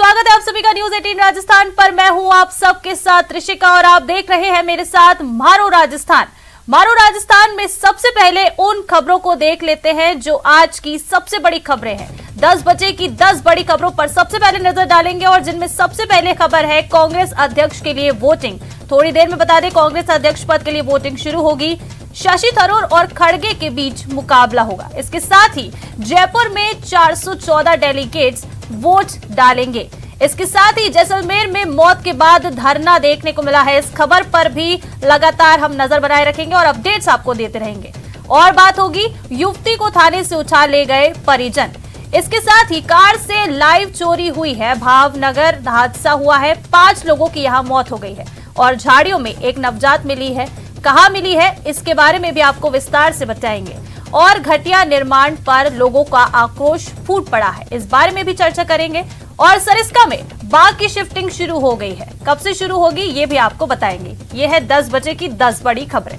स्वागत है आप सभी का न्यूज 18 राजस्थान पर। मैं हूं आप सबके साथ ऋषिका और आप देख रहे हैं मेरे साथ मारो राजस्थान। मारो राजस्थान में सबसे पहले उन खबरों को देख लेते हैं जो आज की सबसे बड़ी खबरें हैं। 10 बजे की 10 बड़ी खबरों पर सबसे पहले नजर डालेंगे और जिनमें सबसे पहले खबर है कांग्रेस अध्यक्ष के लिए वोटिंग। थोड़ी देर में बता दें कांग्रेस अध्यक्ष पद के लिए वोटिंग शुरू होगी। शशि थरूर और खड़गे के बीच मुकाबला होगा। इसके साथ ही जयपुर में 414 डेलीगेट्स वोट डालेंगे। इसके साथ ही जैसलमेर में मौत के बाद धरना देखने को मिला है। इस खबर पर भी लगातार हम नजर बनाए रखेंगे और अपडेट्स आपको देते रहेंगे। और बात होगी युवती को थाने से उठा ले गए परिजन। इसके साथ ही कार से लाइव चोरी हुई है। भावनगर हादसा हुआ है, 5 लोगों की यहां मौत हो गई है और झाड़ियों में एक नवजात मिली है। कहां मिली है इसके बारे में भी आपको विस्तार से बताएंगे। और घटिया निर्माण पर लोगों का आक्रोश फूट पड़ा है, इस बारे में भी चर्चा करेंगे। और सरिस्का में बाघ की शिफ्टिंग शुरू हो गई है, कब से शुरू होगी ये भी आपको बताएंगे। ये है 10 बजे की 10 बड़ी खबरें।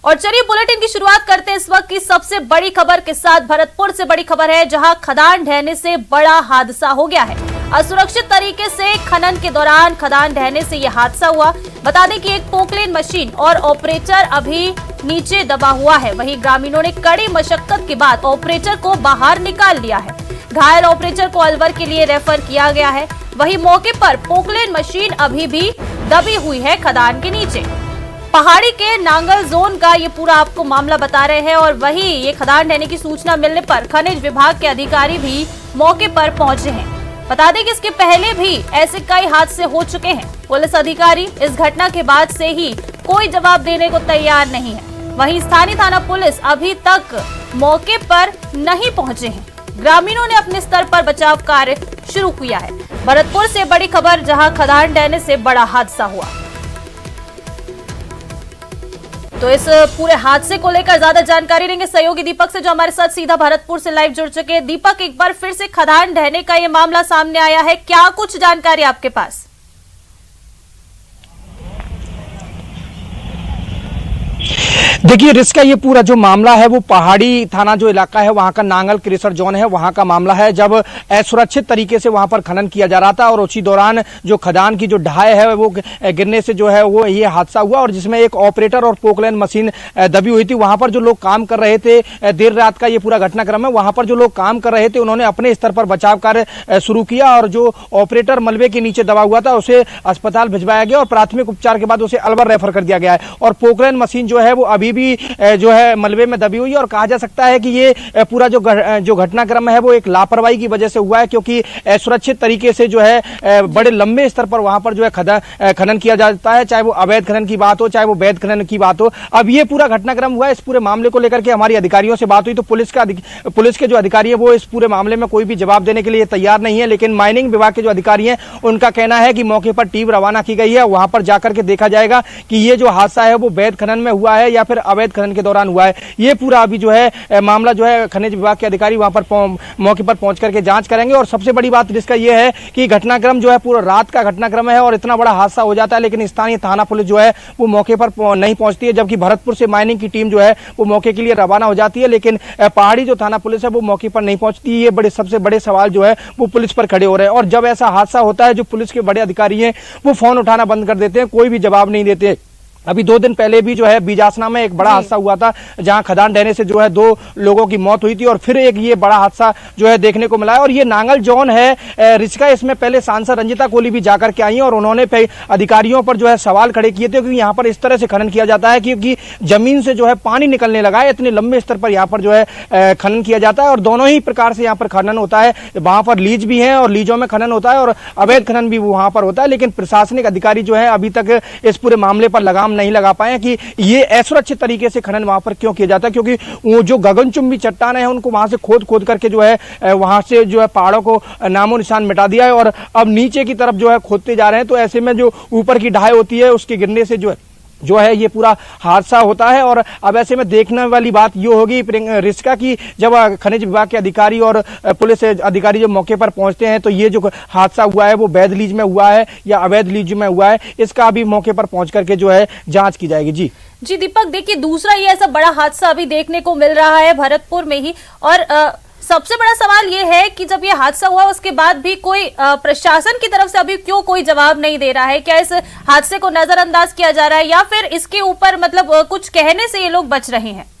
और चलिए बुलेटिन की शुरुआत करते हैं इस वक्त की सबसे बड़ी खबर के साथ। भरतपुर से बड़ी खबर है जहां खदान ढहने से बड़ा हादसा हो गया है। असुरक्षित तरीके से खनन के दौरान खदान ढहने से यह हादसा हुआ। बता दें कि एक पोकलेन मशीन और ऑपरेटर अभी नीचे दबा हुआ है। वहीं ग्रामीणों ने कड़ी मशक्कत के बाद ऑपरेटर को बाहर निकाल लिया है। घायल ऑपरेटर को अलवर के लिए रेफर किया गया है। वहीं मौके पर पोकलेन मशीन अभी भी दबी हुई है खदान के नीचे। पहाड़ी के नांगल जोन का ये पूरा आपको मामला बता रहे हैं। और वहीं ये खदान ढहने की सूचना मिलने पर खनिज विभाग के अधिकारी भी मौके पर पहुंचे हैं। बता दें कि इसके पहले भी ऐसे कई हादसे हो चुके हैं। पुलिस अधिकारी इस घटना के बाद से ही कोई जवाब देने को तैयार नहीं है। वहीं स्थानीय थाना पुलिस अभी तक मौके पर नहीं पहुंचे हैं। ग्रामीणों ने अपने स्तर पर बचाव कार्य शुरू किया है। भरतपुर से बड़ी खबर जहां खदान ढहने से बड़ा हादसा हुआ। तो इस पूरे हादसे को लेकर ज्यादा जानकारी लेंगे सहयोगी दीपक से, जो हमारे साथ सीधा भरतपुर से लाइव जुड़ चुके हैं। दीपक, एक बार फिर से खदान ढहने का ये मामला सामने आया है, क्या कुछ जानकारी आपके पास? देखिए रिस्का, ये पूरा जो मामला है वो पहाड़ी थाना जो इलाका है वहां का नांगल क्रेशर जोन है, वहां का मामला है। जब असुरक्षित तरीके से वहां पर खनन किया जा रहा था और उसी दौरान जो खदान की जो ढाई है वो गिरने से जो है वो ये हादसा हुआ और जिसमें एक ऑपरेटर और पोकलेन मशीन दबी हुई थी। वहां पर जो लोग काम कर रहे थे, देर रात का ये पूरा घटनाक्रम है, वहां पर जो लोग काम कर रहे थे उन्होंने अपने स्तर पर बचाव कार्य शुरू किया और जो ऑपरेटर मलबे के नीचे दबा हुआ था उसे अस्पताल भिजवाया गया और प्राथमिक उपचार के बाद उसे अलवर रेफर कर दिया गया है। और पोकलेन मशीन जो है वो अभी भी जो है मलबे में दबी हुई है और कहा जा सकता है कि ये पूरा जो घटनाक्रम है वो एक लापरवाही की वजह से हुआ है, क्योंकि सुरक्षित तरीके से जो है बड़े लंबे स्तर पर वहां पर जो है खनन किया जाता है, चाहे वो अवैध खनन की बात हो चाहे वो वैध खनन की बात हो। अब ये पूरा घटनाक्रम हुआ है। इस पूरे मामले को लेकर के हमारी अधिकारियों से बात हुई तो पुलिस के जो अधिकारी है वो इस पूरे मामले में कोई भी जवाब देने के लिए तैयार नहीं है। लेकिन माइनिंग विभाग के जो अधिकारी हैं उनका कहना है कि मौके पर टीम रवाना की गई है, वहां पर जाकर के देखा जाएगा कि ये जो हादसा है वो वैध खनन में हुआ है या फिर अवैध खनन के दौरान हुआ है। ये पूरा अभी जो है मामला जो है खनिज विभाग के अधिकारी वहां पर मौके पर पहुंच करके जांच करेंगे। और सबसे बड़ी बात इसका ये है कि घटनाक्रम जो है पूरा रात का घटनाक्रम है और इतना बड़ा हादसा हो जाता है लेकिन स्थानीय थाना पुलिस जो है वो मौके पर नहीं पहुंचती है, जबकि भरतपुर से माइनिंग की टीम जो है वो मौके के लिए रवाना हो जाती है, लेकिन पहाड़ी जो थाना पुलिस है वो मौके पर नहीं पहुंचती। ये सबसे बड़े सवाल जो है वो पुलिस पर खड़े हो रहे हैं। और जब ऐसा हादसा होता है जो पुलिस के बड़े अधिकारी हैं वो फोन उठाना बंद कर देते हैं, कोई भी जवाब नहीं देते। अभी 2 दिन पहले भी जो है बीजासना में एक बड़ा हादसा हुआ था जहां खदान ढहने से जो है 2 लोगों की मौत हुई थी और फिर एक ये बड़ा हादसा जो है देखने को मिला है। और ये नांगल जोन है रिस्का, इसमें पहले सांसद रंजिता कोहली भी जाकर के आई और उन्होंने अधिकारियों पर जो है सवाल खड़े किए थे, क्योंकि यहाँ पर इस तरह से खनन किया जाता है क्योंकि जमीन से जो है पानी निकलने लगा है, इतने लंबे स्तर पर यहाँ पर जो है खनन किया जाता है और दोनों ही प्रकार से यहाँ पर खनन होता है। वहां पर लीज भी है और लीजों में खनन होता है और अवैध खनन भी वहां पर होता है। लेकिन प्रशासनिक अधिकारी जो है अभी तक इस पूरे मामले पर लगाम नहीं लगा पाए कि ये असुरक्षित तरीके से खनन वहां पर क्यों किया जाता है, क्योंकि वो जो गगनचुंबी चट्टानें हैं उनको वहां से खोद करके जो है वहां से जो है पहाड़ों को नामो निशान मिटा दिया है और अब नीचे की तरफ जो है खोदते जा रहे हैं। तो ऐसे में जो ऊपर की ढाई होती है उसके गिरने से जो है ये पूरा हादसा होता है। और अब ऐसे में देखने वाली बात ये होगी रिस्का की, जब खनिज विभाग के अधिकारी और पुलिस अधिकारी जब मौके पर पहुंचते हैं तो ये जो हादसा हुआ है वो वैध लीज में हुआ है या अवैध लीज में हुआ है, इसका अभी मौके पर पहुंच करके जो है जांच की जाएगी। जी दीपक, देखिए दूसरा ये ऐसा बड़ा हादसा अभी देखने को मिल रहा है भरतपुर में ही। और सबसे बड़ा सवाल ये है कि जब ये हादसा हुआ उसके बाद भी कोई प्रशासन की तरफ से अभी क्यों कोई जवाब नहीं दे रहा है? क्या इस हादसे को नजरअंदाज किया जा रहा है या फिर इसके ऊपर मतलब कुछ कहने से ये लोग बच रहे हैं?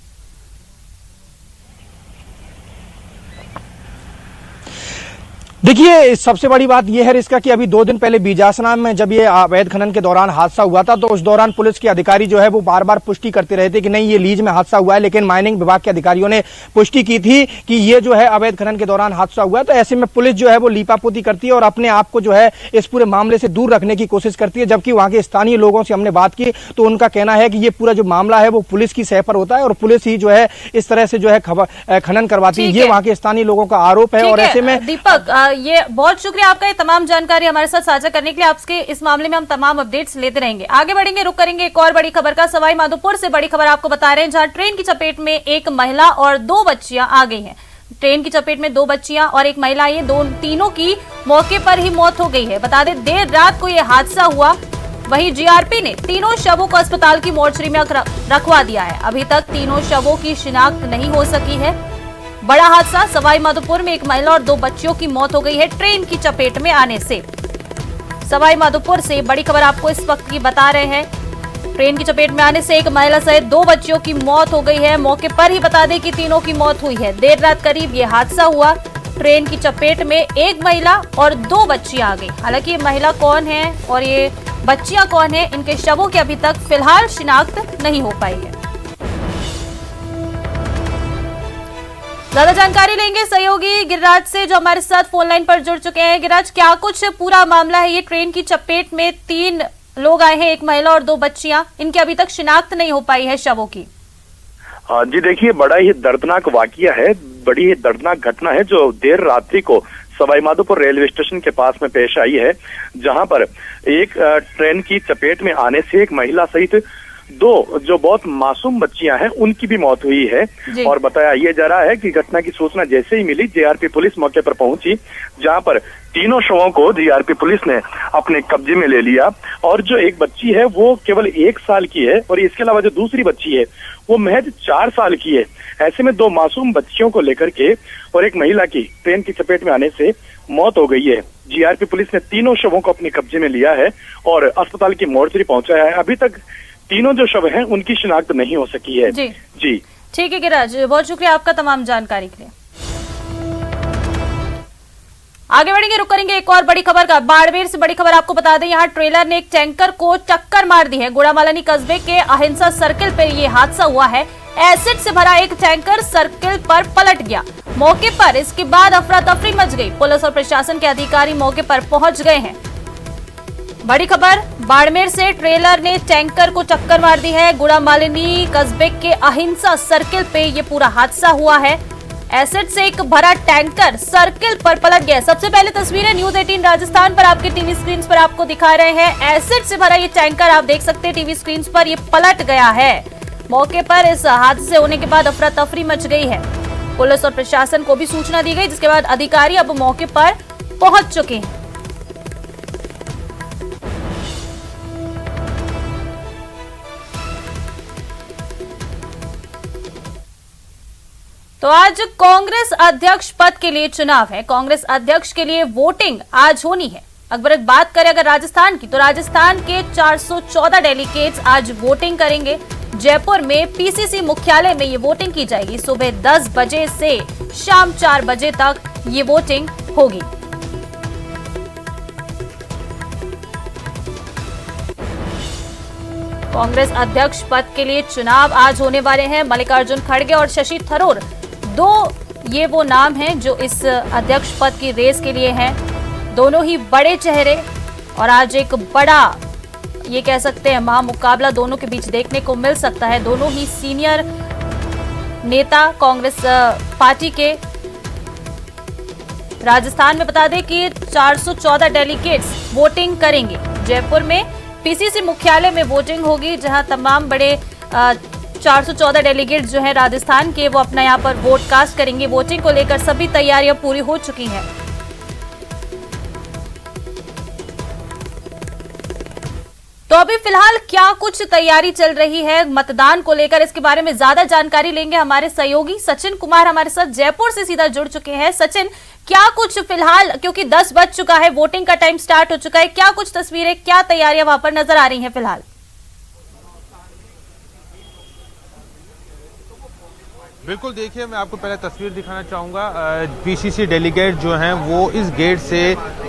देखिए, सबसे बड़ी बात यह है इसका कि अभी 2 दिन पहले बीजासना में जब ये अवैध खनन के दौरान हादसा हुआ था तो उस दौरान पुलिस के अधिकारी जो है वो बार बार पुष्टि करते रहे थे कि नहीं, ये लीज में हादसा हुआ है, लेकिन माइनिंग विभाग के अधिकारियों ने पुष्टि की थी कि ये जो है अवैध खनन के दौरान हादसा हुआ है। तो ऐसे में पुलिस जो है वो लीपापोती करती है और अपने आप को जो है इस पूरे मामले से दूर रखने की कोशिश करती है। जबकि वहां के स्थानीय लोगों से हमने बात की तो उनका कहना है कि ये पूरा जो मामला है वो पुलिस की सह पर होता है और पुलिस ही जो है इस तरह से जो है खनन करवाती है। ये वहां के स्थानीय लोगों का आरोप है। और ऐसे में दीपक, ये बहुत शुक्रिया आपका ये तमाम जानकारी हमारे साथ साझा करने के लिए। आपके इस मामले में हम तमाम अपडेट्स लेते रहेंगे। आगे बढ़ेंगे, रुक करेंगे एक और बड़ी खबर का। सवाई माधोपुर से बड़ी खबर आपको बता रहे हैं, जहां ट्रेन की चपेट में एक महिला और 2 बच्चियां आ गई हैं। ट्रेन की चपेट में 2 बच्चियां और एक महिला, ये तीनों की मौके पर ही मौत हो गई है। बता दें, देर रात को यह हादसा हुआ। वहीं जीआरपी ने तीनों शवों को अस्पताल की मोर्चरी में रखवा दिया है। अभी तक तीनों शवों की शिनाख्त नहीं हो सकी है। बड़ा हादसा, सवाई माधोपुर में एक महिला और 2 बच्चियों की मौत हो गई है ट्रेन की चपेट में आने से। सवाई माधोपुर से बड़ी खबर आपको इस वक्त की बता रहे हैं। ट्रेन की चपेट में आने से एक महिला सहित 2 बच्चियों की मौत हो गई है। मौके पर ही बता दें कि तीनों की मौत हुई है। देर रात करीब ये हादसा हुआ। ट्रेन की चपेट में एक महिला और 2 बच्चियां आ गई। हालांकि ये महिला कौन है और ये बच्चियां कौन है, इनके शवों की अभी तक फिलहाल शिनाख्त नहीं हो पाई है। ज्यादा जानकारी लेंगे सहयोगी गिरिराज से, जो हमारे साथ फोन लाइन पर जुड़ चुके हैं। गिरिराज, क्या कुछ पूरा मामला है? ये ट्रेन की चपेट में 3 लोग आए हैं, एक महिला और 2 बच्चियां, इनकी अभी तक शिनाख्त नहीं हो पाई है शवों की। जी देखिए, बड़ा ही दर्दनाक वाकया है, बड़ी ही दर्दनाक घटना है जो देर रात्रि को सवाई माधोपुर रेलवे स्टेशन के पास में पेश आई है, जहां पर एक ट्रेन की चपेट में आने से एक महिला सहित 2 जो बहुत मासूम बच्चियां हैं उनकी भी मौत हुई है। और बताया ये जा रहा है कि घटना की सूचना जैसे ही मिली, जीआरपी पुलिस मौके पर पहुंची, जहां पर तीनों शवों को जीआरपी पुलिस ने अपने कब्जे में ले लिया। और जो एक बच्ची है वो केवल 1 साल की है और इसके अलावा जो दूसरी बच्ची है वो महज 4 साल की है। ऐसे में 2 मासूम बच्चियों को लेकर के और एक महिला की ट्रेन की चपेट में आने से मौत हो गई है। जीआरपी पुलिस ने तीनों शवों को अपने कब्जे में लिया है और अस्पताल की मोर्चरी पहुंचाया है। अभी तक तीनों जो शव हैं उनकी शिनाख्त नहीं हो सकी है। जी ठीक है गिरिराज, बहुत शुक्रिया आपका तमाम जानकारी के लिए। आगे बढ़ेंगे, रुक करेंगे एक और बड़ी खबर का। बाड़मेर से बड़ी खबर आपको बता दें, यहाँ ट्रेलर ने एक टैंकर को टक्कर मार दी है। गुड़ामालानी कस्बे के अहिंसा सर्किल पर यह हादसा हुआ है। एसिड से भरा एक टैंकर सर्किल पर पलट गया। मौके पर इसके बाद अफरा तफरी मच गई। पुलिस और प्रशासन के अधिकारी मौके पर पहुंच गए हैं। बड़ी खबर, बाड़मेर से ट्रेलर ने टैंकर को टक्कर मार दी है। गुड़ामालिनी कस्बे के अहिंसा सर्किल पे ये पूरा हादसा हुआ है। एसिड से एक भरा टैंकर सर्किल पर पलट गया। सबसे पहले तस्वीरें न्यूज 18 राजस्थान पर आपके टीवी स्क्रीन पर आपको दिखा रहे हैं। एसिड से भरा ये टैंकर आप देख सकते हैं टीवी स्क्रीन पर, ये पलट गया है। मौके पर इस हादसे होने के बाद अफरा तफरी मच गई है। पुलिस और प्रशासन को भी सूचना दी गई, जिसके बाद अधिकारी अब मौके पर पहुंच चुके हैं। तो आज कांग्रेस अध्यक्ष पद के लिए चुनाव है। कांग्रेस अध्यक्ष के लिए वोटिंग आज होनी है। अगर बात करें अगर राजस्थान की, तो राजस्थान के 414 डेलीगेट्स आज वोटिंग करेंगे। जयपुर में पीसीसी मुख्यालय में ये वोटिंग की जाएगी। सुबह 10 बजे से शाम 4 बजे तक ये वोटिंग होगी। कांग्रेस अध्यक्ष पद के लिए चुनाव आज होने वाले हैं। मल्लिकार्जुन खड़गे और शशि थरूर, 2 ये वो नाम हैं जो इस अध्यक्ष पद की रेस के लिए हैं। दोनों ही बड़े चेहरे और आज एक बड़ा, ये कह सकते हैं, महामुकाबला दोनों के बीच देखने को मिल सकता है। दोनों ही सीनियर नेता कांग्रेस पार्टी के। राजस्थान में बता दें कि 414 डेलीगेट्स वोटिंग करेंगे। जयपुर में पीसीसी मुख्यालय में वोटिंग होगी, जहां तमाम बड़े 414 डेलीगेट जो हैं राजस्थान के, वो अपना यहां पर वोट कास्ट करेंगे। वोटिंग को लेकर सभी तैयारियां पूरी हो चुकी हैं। तो अभी फिलहाल क्या कुछ तैयारी चल रही है मतदान को लेकर, इसके बारे में ज्यादा जानकारी लेंगे हमारे सहयोगी सचिन कुमार हमारे साथ जयपुर से सीधा जुड़ चुके हैं। सचिन, क्या कुछ फिलहाल, क्योंकि 10 बज चुका है, वोटिंग का टाइम स्टार्ट हो चुका है, क्या कुछ तस्वीरें, क्या तैयारियां वहां पर नजर आ रही हैं फिलहाल? बिल्कुल, देखिए मैं आपको पहले तस्वीर दिखाना चाहूँगा। पीसीसी डेलीगेट जो हैं वो इस गेट से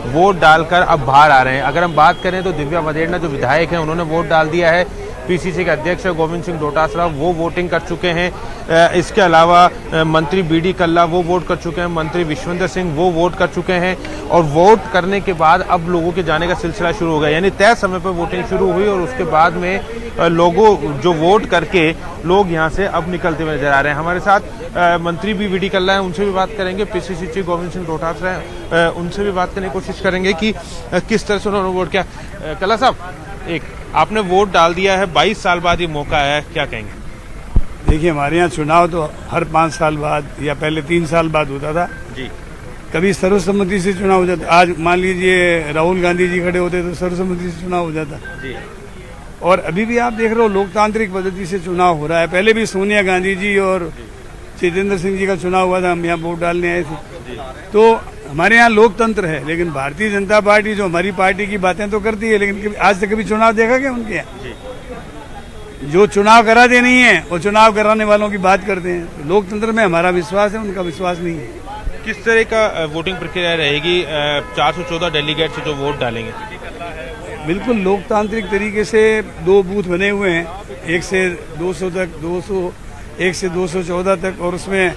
वोट डालकर अब बाहर आ रहे हैं। अगर हम बात करें तो दिव्या मदेरणा जो विधायक हैं उन्होंने वोट डाल दिया है। पीसीसी के अध्यक्ष गोविंद सिंह डोटासरा वो वोटिंग कर चुके हैं। इसके अलावा मंत्री बीडी कल्ला वो वोट कर चुके हैं, मंत्री विश्वेंद्र सिंह वो वोट कर चुके हैं। और वोट करने के बाद अब लोगों के जाने का सिलसिला शुरू हो गया, यानी तय समय पर वोटिंग शुरू हुई और उसके बाद में लोगों जो वोट करके लोग यहाँ से अब निकलते हुए नजर आ रहे हैं। हमारे साथ मंत्री भी बीडी कल्ला है, उनसे भी बात करेंगे। पीसीसी चीफ गोविंद सिंह डोटासरा हैं, उनसे भी बात करने की कोशिश करेंगे कि किस तरह से उन्होंने वोट किया। कल्ला साहब, एक आपने वोट डाल दिया है, 22 साल बाद ये मौका है, क्या कहेंगे? देखिए, हमारे यहाँ चुनाव तो हर 5 साल बाद या पहले 3 साल बाद होता था जी। कभी सर्वसम्मति से चुनाव हो जाता। आज मान लीजिए राहुल गांधी जी खड़े होते तो सर्वसम्मति से चुनाव हो जाता जी। और अभी भी आप देख रहे हो लोकतांत्रिक पद्धति से चुनाव हो रहा है। पहले भी सोनिया गांधी जी और जितेंद्र सिंह जी का चुनाव हुआ था, हम यहाँ वोट डालने आए थे। तो हमारे यहाँ लोकतंत्र है, लेकिन भारतीय जनता पार्टी जो हमारी पार्टी की बातें तो करती है, लेकिन आज तक कभी चुनाव देखा क्या उनके यहाँ? जो चुनाव कराते नहीं है वो चुनाव कराने वालों की बात करते हैं। तो लोकतंत्र में हमारा विश्वास है, उनका विश्वास नहीं है। किस तरह का वोटिंग प्रक्रिया रहेगी 414 डेलीगेट से जो वोट डालेंगे? बिल्कुल लोकतांत्रिक तरीके से 2 बूथ बने हुए हैं, 1 से 200 तक, 1 से 214 तक, और उसमें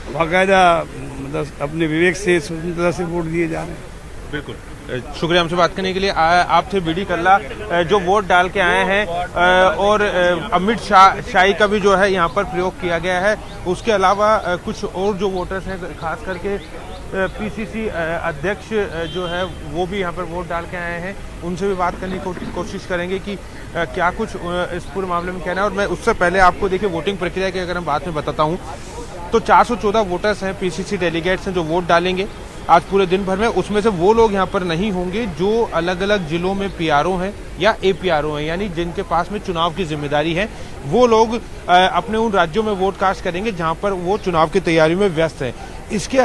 बाकायदा मतलब अपने विवेक से स्वतंत्रता से वोट दिए जा रहे हैं। बिल्कुल, शुक्रिया हमसे बात करने के लिए। आप थे बीडी कल्ला जो वोट डाल के आए हैं, और अमित शाही का भी जो है यहाँ पर प्रयोग किया गया है। उसके अलावा कुछ और जो वोटर्स हैं, खास करके पीसीसी अध्यक्ष जो है वो भी यहाँ पर वोट डाल के आए हैं, उनसे भी बात करने की कोशिश करेंगे कि क्या कुछ इस पूरे मामले में कहना है। और मैं उससे पहले आपको देखिए वोटिंग प्रक्रिया की अगर हम बात में बताता हूँ तो 414 वोटर्स हैं, पीसीसी डेलीगेट्स हैं जो वोट डालेंगे आज पूरे दिन भर में। उसमें से वो लोग यहाँ पर नहीं होंगे जो अलग अलग जिलों में पीआरओ हैं या एपीआरओ हैं, यानी जिनके पास में चुनाव की जिम्मेदारी है। वो लोग अपने उन राज्यों में वोट कास्ट करेंगे जहाँ पर वो चुनाव की तैयारी में व्यस्त हैं। इसके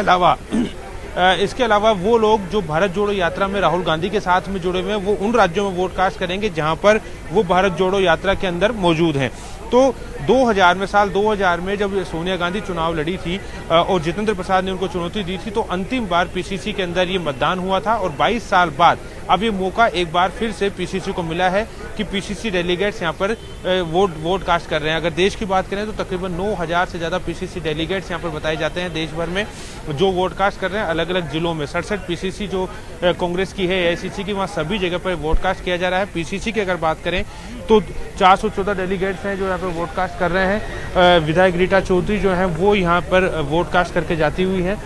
अलावा वो लोग जो भारत जोड़ो यात्रा में राहुल गांधी के साथ में जुड़े हुए हैं, वो उन राज्यों में वोट कास्ट करेंगे जहां पर वो भारत जोड़ो यात्रा के अंदर मौजूद हैं। तो 2000 में जब सोनिया गांधी चुनाव लड़ी थी और जितेंद्र प्रसाद ने उनको चुनौती दी थी, तो अंतिम बार पीसीसी के अंदर ये मतदान हुआ था। और 22 साल बाद अब ये मौका एक बार फिर से पीसीसी को मिला है कि पीसीसी डेलीगेट्स यहाँ पर वोट कास्ट कर रहे हैं। अगर देश की बात करें तो तकरीबन 9000 से ज़्यादा पीसीसी डेलीगेट्स यहाँ पर बताए जाते हैं देश भर में जो वोट कास्ट कर रहे हैं अलग अलग जिलों में। 67 पीसीसी जो कांग्रेस की है, एआईसीसी की, वहाँ सभी जगह पर वोट कास्ट किया जा रहा है। पीसीसी की अगर बात करें तो 414 डेलीगेट्स हैं जो यहाँ पर वोट कास्ट कर रहे हैं। विधायक रीटा चौधरी जो हैं वो यहाँ पर वोट कास्ट करके जाती हुई हैं।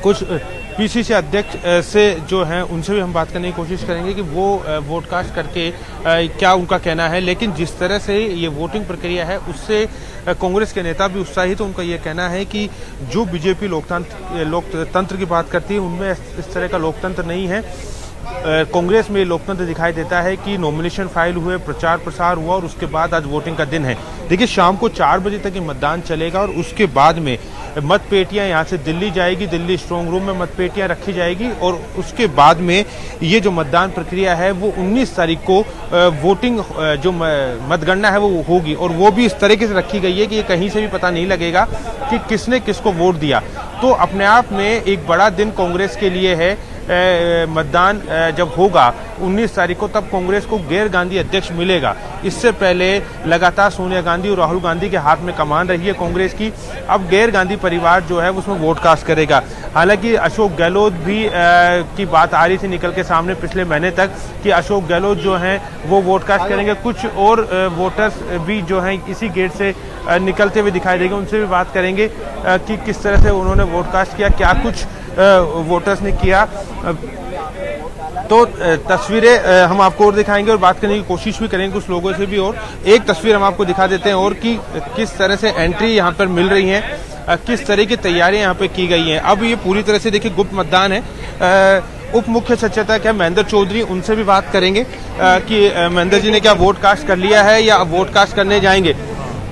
कुछ पीसीसी अध्यक्ष से जो हैं उनसे भी हम बात करने की कोशिश करेंगे कि वो वोट कास्ट करके क्या उनका कहना है। लेकिन जिस तरह से ये वोटिंग प्रक्रिया है उससे कांग्रेस के नेता भी उत्साहित, तो उनका ये कहना है कि जो बीजेपी लोकतंत्र की बात करती है उनमें इस तरह का लोकतंत्र नहीं है। कांग्रेस में लोकतंत्र दिखाई देता है कि नॉमिनेशन फाइल हुए, प्रचार प्रसार हुआ और उसके बाद आज वोटिंग का दिन है। देखिए, शाम को 4 बजे तक ये मतदान चलेगा और उसके बाद में मतपेटियां यहाँ से दिल्ली जाएगी, दिल्ली स्ट्रांग रूम में मतपेटियां रखी जाएगी और उसके बाद में ये जो मतदान प्रक्रिया है वो 19 तारीख को वोटिंग जो मतगणना है वो होगी। और वो भी इस तरीके से रखी गई है कि ये कहीं से भी पता नहीं लगेगा कि किसने किसको वोट दिया। तो अपने आप में एक बड़ा दिन कांग्रेस के लिए है। मतदान जब होगा 19 तारीख को, तब कांग्रेस को गैर गांधी अध्यक्ष मिलेगा। इससे पहले लगातार सोनिया गांधी और राहुल गांधी के हाथ में कमान रही है कांग्रेस की। अब गैर गांधी परिवार जो है उसमें वोट कास्ट करेगा। हालांकि अशोक गहलोत भी की बात आ रही थी निकल के सामने पिछले महीने तक कि अशोक गहलोत जो हैं वो वोट कास्ट करेंगे। कुछ और वोटर्स भी जो हैं इसी गेट से निकलते हुए दिखाई देंगे, उनसे भी बात करेंगे कि किस तरह से उन्होंने वोट कास्ट किया, क्या कुछ वोटर्स ने किया। तो तस्वीरें हम आपको और दिखाएंगे और बात करने की कोशिश भी करेंगे कुछ लोगों से भी। और एक तस्वीर हम आपको दिखा देते हैं और कि किस तरह से एंट्री यहाँ पर मिल रही है, किस तरह की तैयारियां यहाँ पे की गई हैं। अब ये पूरी तरह से देखिए गुप्त मतदान है। उप मुख्य सचेतक है महेंद्र चौधरी, उनसे भी बात करेंगे कि महेंद्र जी ने क्या वोट कास्ट कर लिया है या वोट कास्ट करने जाएंगे।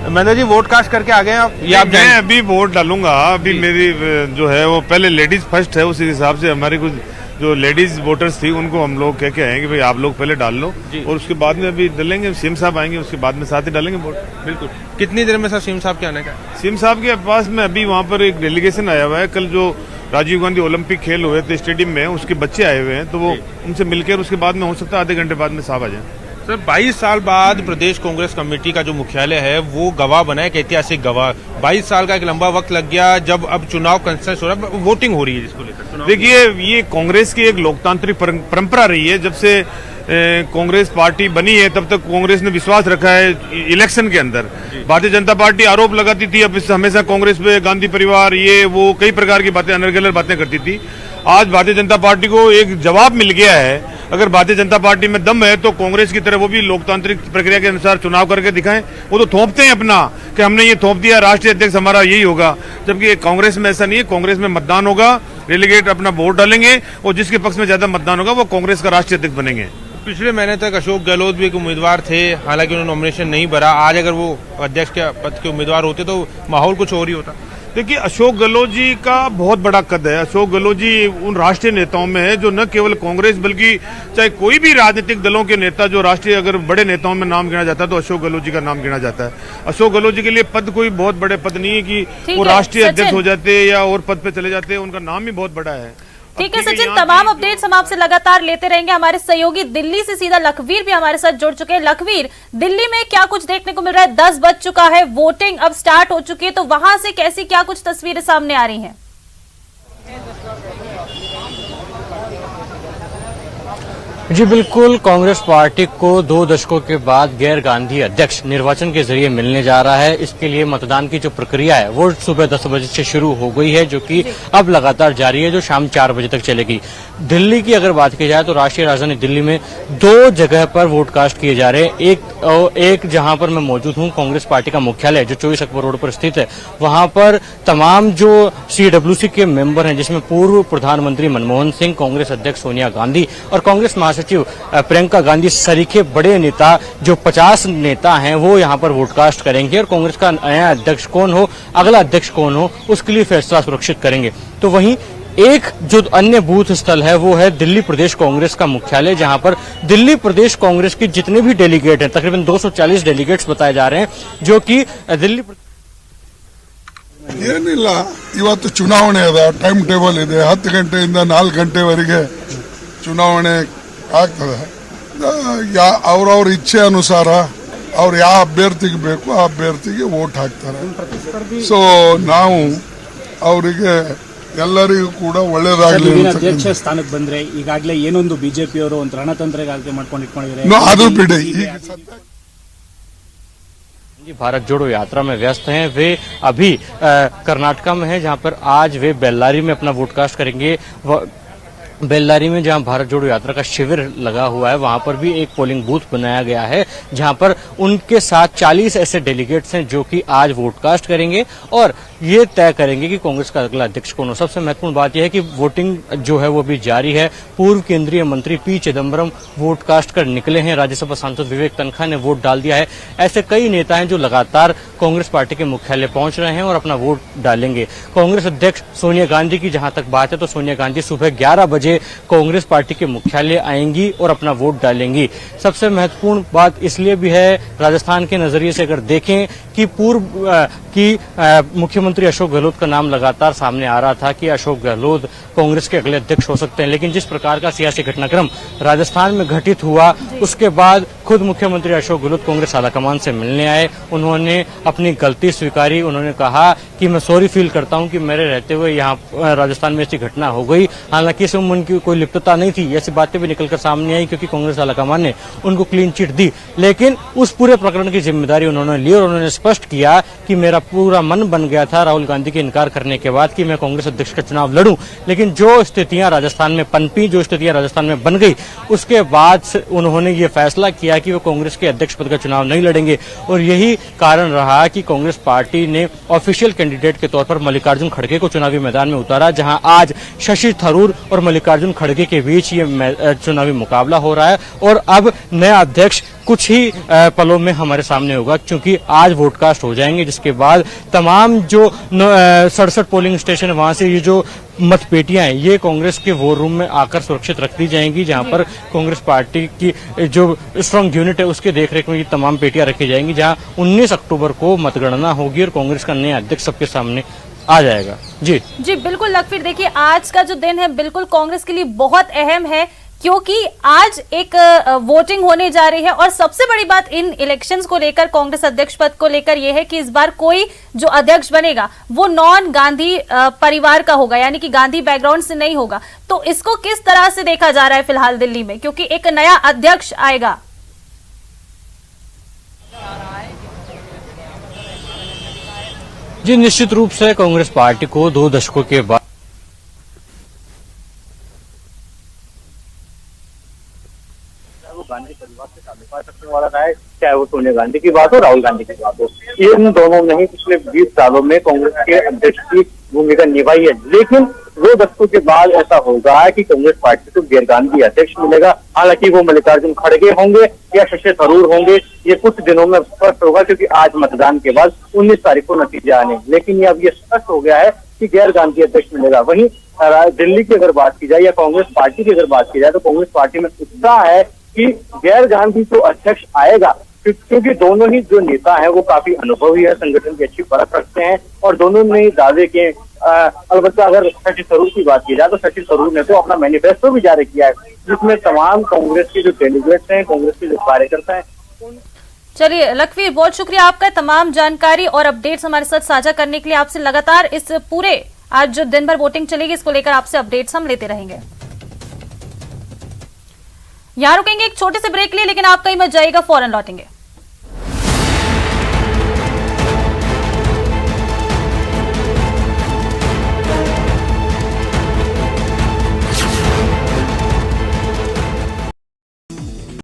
महेंद्र जी, वोट कास्ट करके आ गए आप? मैं अभी वोट डालूंगा। अभी मेरी जो है वो पहले लेडीज फर्स्ट है, उसी हिसाब से हमारी कुछ जो लेडीज वोटर्स थी उनको हम लोग कह के आए कि भाई आप लोग पहले डाल लो और उसके बाद में अभी डालेंगे। सीएम साहब आएंगे, उसके बाद में साथ ही डालेंगे वोट। बिल्कुल। कितनी देर में सर सीएम साहब के आने का? सीएम साहब के पास में अभी वहाँ पर एक डेलीगेशन आया हुआ है। कल जो राजीव गांधी ओलंपिक खेल हुए थे स्टेडियम में, उसके बच्चे आए हुए हैं, तो वो उनसे मिलकर उसके बाद में हो सकता है आधे घंटे बाद में साहब आ जाए। सर, 22 साल बाद प्रदेश कांग्रेस कमेटी का जो मुख्यालय है वो गवाह बना है, एक ऐतिहासिक गवाह। 22 साल का एक लंबा वक्त लग गया, जब अब चुनाव कंसेंसस हो रहा है, वोटिंग हो रही है जिसको लेकर। देखिए, ये कांग्रेस की एक लोकतांत्रिक परंपरा रही है। जब से कांग्रेस पार्टी बनी है तब तक कांग्रेस ने विश्वास रखा है इलेक्शन के अंदर। भारतीय जनता पार्टी आरोप लगाती थी अब हमेशा कांग्रेस पे, गांधी परिवार, ये वो कई प्रकार की बातें, अनर्गल बातें करती थी। आज भारतीय जनता पार्टी को एक जवाब मिल गया है। अगर भारतीय जनता पार्टी में दम है तो कांग्रेस की तरह वो भी लोकतांत्रिक प्रक्रिया के अनुसार चुनाव करके दिखाएं। वो तो थोपते हैं अपना कि हमने ये थोप दिया, राष्ट्रीय अध्यक्ष हमारा यही होगा, जबकि कांग्रेस में ऐसा नहीं है। कांग्रेस में मतदान होगा, डेलीगेट अपना वोट डालेंगे और जिसके पक्ष में ज्यादा मतदान होगा वो कांग्रेस का राष्ट्रीय अध्यक्ष बनेंगे। पिछले महीने तक अशोक गहलोत भी एक उम्मीदवार थे, हालांकि उन्होंने नॉमिनेशन नहीं भरा। आज अगर वो अध्यक्ष के पद के उम्मीदवार होते तो माहौल कुछ और ही होता। देखिए, अशोक गहलोत जी का बहुत बड़ा कद है। अशोक गहलोत जी उन राष्ट्रीय नेताओं में है जो न केवल कांग्रेस बल्कि चाहे कोई भी राजनीतिक दलों के नेता जो राष्ट्रीय अगर बड़े नेताओं में नाम गिना जाता है तो अशोक गहलोत जी का नाम गिना जाता है। अशोक गहलोत जी के लिए पद कोई बहुत बड़े पद नहीं है कि वो राष्ट्रीय अध्यक्ष हो जाते या और पद पे चले जाते। उनका नाम ही बहुत बड़ा है। ठीक है सचिन, तमाम अपडेट्स हम आपसे लगातार लेते रहेंगे। हमारे सहयोगी दिल्ली से सीधा लखवीर भी हमारे साथ जुड़ चुके हैं। लखवीर, दिल्ली में क्या कुछ देखने को मिल रहा है? 10 बज चुका है, वोटिंग अब स्टार्ट हो चुकी है, तो वहां से कैसी क्या कुछ तस्वीरें सामने आ रही हैं? जी बिल्कुल, कांग्रेस पार्टी को 2 दशकों के बाद गैर गांधी अध्यक्ष निर्वाचन के जरिए मिलने जा रहा है। इसके लिए मतदान की जो प्रक्रिया है वो सुबह 10 बजे से शुरू हो गई है, जो कि अब लगातार जारी है, जो शाम 4 बजे तक चलेगी। दिल्ली की अगर बात की जाए तो राष्ट्रीय राजधानी दिल्ली में 2 जगह पर वोट कास्ट किए जा रहे हैं। एक जहां पर मैं मौजूद हूं, कांग्रेस पार्टी का मुख्यालय जो 24 अकबर रोड पर स्थित है, वहां पर तमाम जो CWC के मेंबर हैं, जिसमें पूर्व प्रधानमंत्री मनमोहन सिंह, कांग्रेस अध्यक्ष सोनिया गांधी और कांग्रेस महासचिव प्रियंका गांधी सरीखे बड़े नेता, जो 50 नेता हैं, वो यहां पर वोट कास्ट करेंगे और कांग्रेस का नया अध्यक्ष कौन हो, अगला अध्यक्ष कौन हो, उसके लिए फैसला सुरक्षित करेंगे। तो वहीं एक जो अन्य बूथ स्थल है वो है दिल्ली प्रदेश कांग्रेस का मुख्यालय, जहां पर दिल्ली प्रदेश कांग्रेस की जितने भी डेलीगेट हैं, तकरीबन 240 डेलीगेट्स बताए जा रहे हैं, जो कि दिल्ली ಏನಿಲ್ಲ, ಇವತ್ತು ಚುನಾವಣೆ ಅದ, ಟೈಮ್ ಟೇಬಲ್ ಇದೆ, 10 ಗಂಟೆಯಿಂದ 4 ಗಂಟೆವರೆಗೆ ಚುನಾವಣೆ ಆಗ್ತದೆ. ಅವ್ರವ್ರ ಇಚ್ಛೆ ಅನುಸಾರ ಅವ್ರು ಯಾವ ಅಭ್ಯರ್ಥಿಗೆ ಬೇಕು ಆ ಅಭ್ಯರ್ಥಿಗೆ ವೋಟ್ ಹಾಕ್ತಾರೆ. ಸೊ ನಾವು ಅವರಿಗೆ ಎಲ್ಲರಿಗೂ ಕೂಡ ಒಳ್ಳೇದಾಗಲಿ. ಅಧ್ಯಕ್ಷ ಸ್ಥಾನಕ್ಕೆ ಬಂದ್ರೆ ಈಗಾಗಲೇ ಏನೊಂದು ಬಿಜೆಪಿ ಅವರು ಒಂದು ರಣತಂತ್ರಗಾರಿಕೆ ಮಾಡ್ಕೊಂಡು ಇಟ್ಕೊಂಡಿದ್ದಾರೆ, ಅದು ಬಿಡಿ. ಈಗ भारत जोड़ो यात्रा में व्यस्त हैं। वे अभी कर्नाटका में हैं, जहां पर आज वे बेल्लारी में अपना वोट कास्ट करेंगे। बेल्लारी में जहां भारत जोड़ो यात्रा का शिविर लगा हुआ है, वहां पर भी एक पोलिंग बूथ बनाया गया है, जहां पर उनके साथ 40 ऐसे डेलीगेट्स हैं जो कि आज वोट कास्ट करेंगे और ये तय करेंगे कि कांग्रेस का अगला अध्यक्ष कौन हो। सबसे महत्वपूर्ण बात यह है कि वोटिंग जो है वो भी जारी है। पूर्व केंद्रीय मंत्री पी चिदम्बरम वोट कास्ट कर निकले हैं, राज्यसभा सांसद विवेक तनखा ने वोट डाल दिया है। ऐसे कई नेता हैं जो लगातार कांग्रेस पार्टी के मुख्यालय पहुंच रहे हैं और अपना वोट डालेंगे। कांग्रेस अध्यक्ष सोनिया गांधी की जहां तक बात है तो सोनिया गांधी सुबह 11 बजे कांग्रेस पार्टी के मुख्यालय आएंगी और अपना वोट डालेंगी। सबसे महत्वपूर्ण बात इसलिए भी है, राजस्थान के नजरिए से अगर देखें कि मुख्यमंत्री अशोक गहलोत का नाम लगातार सामने आ रहा था कि अशोक गहलोत कांग्रेस के अगले अध्यक्ष हो सकते हैं, लेकिन जिस प्रकार का सियासी घटनाक्रम राजस्थान में घटित हुआ उसके बाद खुद मुख्यमंत्री अशोक गहलोत कांग्रेस आलाकमान से मिलने आए। उन्होंने अपनी गलती स्वीकारी। उन्होंने कहा कि मैं सॉरी फील करता हूं कि मेरे रहते हुए यहाँ राजस्थान में ऐसी घटना हो गई। हालांकि इसमें उनकी कोई लिप्तता नहीं थी, ऐसी बातें भी निकलकर सामने आई क्योंकि कांग्रेस आलाकमान ने उनको क्लीन चिट दी, लेकिन उस पूरे प्रकरण की जिम्मेदारी उन्होंने ली और उन्होंने स्पष्ट किया कि मेरा पूरा मन बन गया था राहुल गांधी के इनकार करने के बाद कि मैं कांग्रेस अध्यक्ष का चुनाव लड़ूं, लेकिन जो स्थितियां राजस्थान में पनपी, जो स्थितियां राजस्थान में बन गई, उसके बाद उन्होंने ये फैसला किया किया कि वो कांग्रेस के अध्यक्ष पद का चुनाव नहीं लड़ेंगे और यही कारण रहा कि कांग्रेस पार्टी ने ऑफिशियल कैंडिडेट के तौर पर मल्लिकार्जुन खड़गे को चुनावी मैदान में उतारा, जहां आज शशि थरूर और मल्लिकार्जुन खड़गे के बीच ये चुनावी मुकाबला हो रहा है। और अब नया अध्यक्ष कुछ ही पलों में हमारे सामने होगा, क्योंकि आज वोटकास्ट हो जाएंगे, जिसके बाद तमाम जो 67 पोलिंग स्टेशन है वहां से ये जो मतपेटियां हैं ये कांग्रेस के वोट रूम में आकर सुरक्षित रख दी जाएंगी, जहां पर कांग्रेस पार्टी की जो स्ट्रांग यूनिट है उसके देखरेख में ये तमाम पेटियां रखी जाएंगी, जहां 19 अक्टूबर को मतगणना होगी और कांग्रेस का नया अध्यक्ष सबके सामने आ जाएगा। जी बिल्कुल लखवीर, देखिए आज का जो दिन है बिल्कुल कांग्रेस के लिए बहुत अहम है, क्योंकि आज एक वोटिंग होने जा रही है और सबसे बड़ी बात इन इलेक्शंस को लेकर, कांग्रेस अध्यक्ष पद को लेकर यह है कि इस बार कोई जो अध्यक्ष बनेगा वो नॉन गांधी परिवार का होगा, यानी कि गांधी बैकग्राउंड से नहीं होगा। तो इसको किस तरह से देखा जा रहा है फिलहाल दिल्ली में, क्योंकि एक नया अध्यक्ष आएगा? जी निश्चित रूप से कांग्रेस पार्टी को 2 दशकों के बाद गांधी परिवार से ताल्लुकात रखने वाला रहा है, चाहे वो सोनिया गांधी की बात हो, राहुल गांधी की बात हो। इन दोनों ने ही पिछले 20 सालों में कांग्रेस के अध्यक्ष की भूमिका निभाई है। लेकिन 2 दशकों के बाद ऐसा होगा कि कांग्रेस पार्टी को गैर गांधी अध्यक्ष मिलेगा। हालांकि वो मल्लिकार्जुन खड़गे होंगे या शशि थरूर होंगे, ये कुछ दिनों में स्पष्ट होगा, क्योंकि आज मतदान के बाद 19 तारीख को नतीजे आने। लेकिन ये अब ये स्पष्ट हो गया है कि गैर गांधी अध्यक्ष मिलेगा। वहीं दिल्ली की अगर बात की जाए या कांग्रेस पार्टी की अगर बात की जाए तो कांग्रेस पार्टी में उत्साह है कि गैर गांधी तो अध्यक्ष आएगा, क्योंकि दोनों ही जो नेता हैं वो काफी अनुभवी है, संगठन की अच्छी परख रखते हैं और दोनों ने दावे किए। अलबत्ता अगर शशि थरूर की बात की जाए तो शशि थरूर ने तो अपना मैनिफेस्टो भी जारी किया है, जिसमें तमाम कांग्रेस के जो डेलीगेट्स हैं, कांग्रेस के जो कार्यकर्ता हैं। चलिए लखवीर, बहुत शुक्रिया आपका तमाम जानकारी और अपडेट्स हमारे साथ साझा करने के लिए। आपसे लगातार इस पूरे आज जो दिन भर वोटिंग चलेगी इसको लेकर आपसे अपडेट्स हम लेते रहेंगे। यहां रुकेंगे एक छोटे से ब्रेक के लिए, लेकिन आप कहीं मत जाइएगा, फौरन लौटेंगे।